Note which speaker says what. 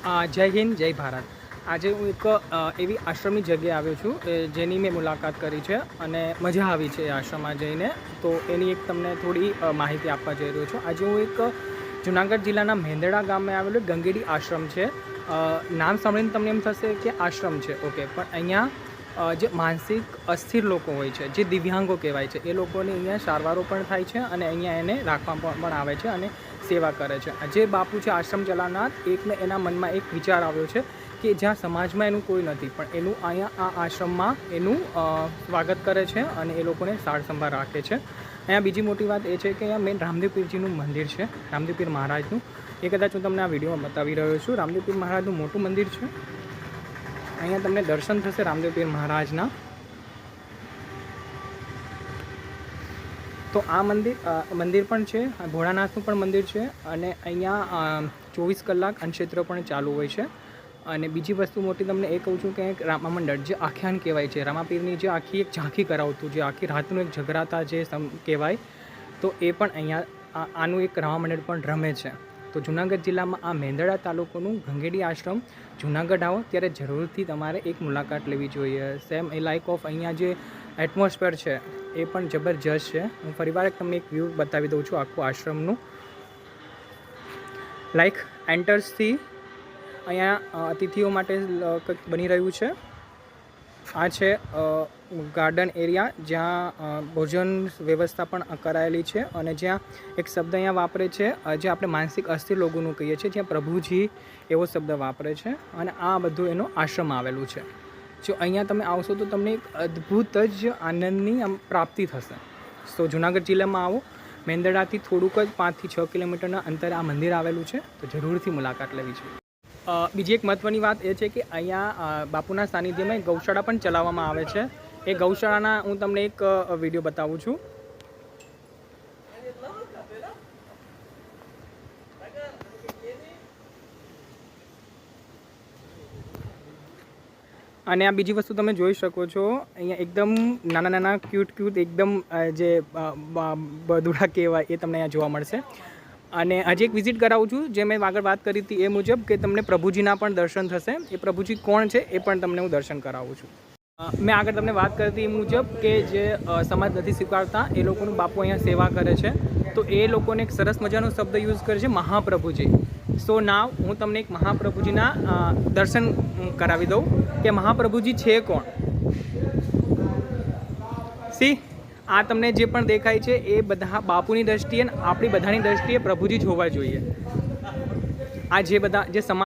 Speaker 1: જય હિન્દ જય ભારત। આજે હું એક એવી આશ્રમની જગ્યાએ આવ્યો છું જેની મેં મુલાકાત કરી છે અને મજા આવી છે એ આશ્રમમાં જઈને। તો એની એક તમને થોડી માહિતી આપવા જઈ રહ્યો છું। આજે હું એક જુનાગઢ જિલ્લાના મેંદરડા ગામે આવેલું ગંગેડી આશ્રમ છે। નામ સાંભળીને તમને એમ થશે કે આશ્રમ છે, ઓકે, પણ અહીંયા જે માનસિક અસ્થિર લોકો હોય છે, જે દિવ્યાંગો કહેવાય છે, એ લોકોની અહીંયા સારવારો પણ થાય છે અને અહીંયા એને રાખવામાં પણ આવે છે અને સેવા કરે છે। જે બાપુ છે આશ્રમ ચલાવનાર, એકને એના મનમાં એક વિચાર આવ્યો છે કે જ્યાં સમાજમાં એનું કોઈ નથી પણ એનું અહીંયા આ આશ્રમમાં એનું સ્વાગત કરે છે અને એ લોકોને સાર સંભાળ રાખે છે। અહીંયા બીજી મોટી વાત એ છે કે અહીંયા મેન રામદેવ પીરજીનું મંદિર છે, રામદેવ પીર મહારાજનું। એ કદાચ હું તમને આ વિડીયોમાં બતાવી રહ્યો છું। રામદેવ પીર મહારાજનું મોટું મંદિર છે। અહીંયા તમને દર્શન થશે રામદેવ પીર મહારાજના। તો આ મંદિર પણ છે, ભોળાનાથનું પણ મંદિર છે અને અહીંયા 24 કલાક અન્નક્ષેત્ર પણ ચાલુ હોય છે। અને બીજી વસ્તુ મોટી તમને એ કહું છું કે એક રામા મંડળ, જે આખ્યાન કહેવાય છે, રામાપીરની જે આખી એક ઝાંખી કરાવતું, જે આખી રાતનું એક જગરાતા જે કહેવાય, તો એ પણ અહીંયા આનું એક રામા મંડળ પણ રમે છે। તો જુનાગઢ જિલ્લામાં આ મેંદરડા તાલુકાનું ગંગેડી આશ્રમ, જુનાગઢ આવો ત્યારે જરૂરથી તમારે એક મુલાકાત લેવી જોઈએ। સેમ એ લાઇક ઓફ અહીંયા જે એટમોસ્ફિયર છે એ પણ જબરજસ્ત છે। હું ફરીવાર તમને એક વ્યૂ બતાવી દઉં છું આખું આશ્રમનું। લાઈક એન્ટર્સથી અહીંયા અતિથિઓ માટે કંઈક બની રહ્યું છે। આ છે ગાર્ડન એરિયા, જ્યાં ભોજન વ્યવસ્થા પણ કરાયેલી છે અને જ્યાં એક શબ્દ અહીંયા વાપરે છે જે આપણે માનસિક અસ્થિર લોકોનું કહીએ છીએ, જ્યાં પ્રભુજી એવો શબ્દ વાપરે છે અને આ બધું એનો આશ્રમ આવેલું છે। જો અહીંયા તમે આવશો તો તમને એક અદ્ભુત જ આનંદની પ્રાપ્તિ થશે। તો જુનાગઢ જિલ્લામાં આવો, મેંદરડાથી થોડુંક જ 5 થી 6 કિલોમીટરના અંતરે આ મંદિર આવેલું છે, તો જરૂરથી મુલાકાત લેવી જોઈએ। બીજી એક મહત્ત્વની વાત એ છે કે અહીંયા બાપુના સાનિધ્યમાં ગૌશાળા પણ ચલાવવામાં આવે છે। એ ગૌશાળાના હું તમને એક વિડીયો બતાવું છું। અને આ બીજી વસ્તુ તમે જોઈ શકો છો, અહીંયા એકદમ નાના નાના ક્યુટ એકદમ જે બદુડા કહેવાય એ તમને અહીંયા જોવા મળશે। અને હજી એક વિઝિટ કરાવું છું, જે મેં આગળ વાત કરી હતી એ મુજબ, કે તમને પ્રભુજીના પણ દર્શન થશે। એ પ્રભુજી કોણ છે એ પણ તમને હું દર્શન કરાવું છું। મેં આગળ તમને વાત કરી હતી એ મુજબ કે જે સમાજ નથી સ્વીકારતા એ લોકોનું બાપુ અહીંયા સેવા કરે છે, તો એ લોકોને એક સરસ મજાનો શબ્દ યુઝ કરે છે, મહાપ્રભુજી। સો નાવ હું તમને એક મહાપ્રભુજીના દર્શન કરાવી દઉં કે મહાપ્રભુજી છે કોણ। સી આ તમને જે પણ દેખાય છે એ બધા બાપુની દ્રષ્ટિએ, આપણી બધાની દ્રષ્ટિએ પ્રભુજી જ હોવા જોઈએ। આ જે બધા જે સમાજ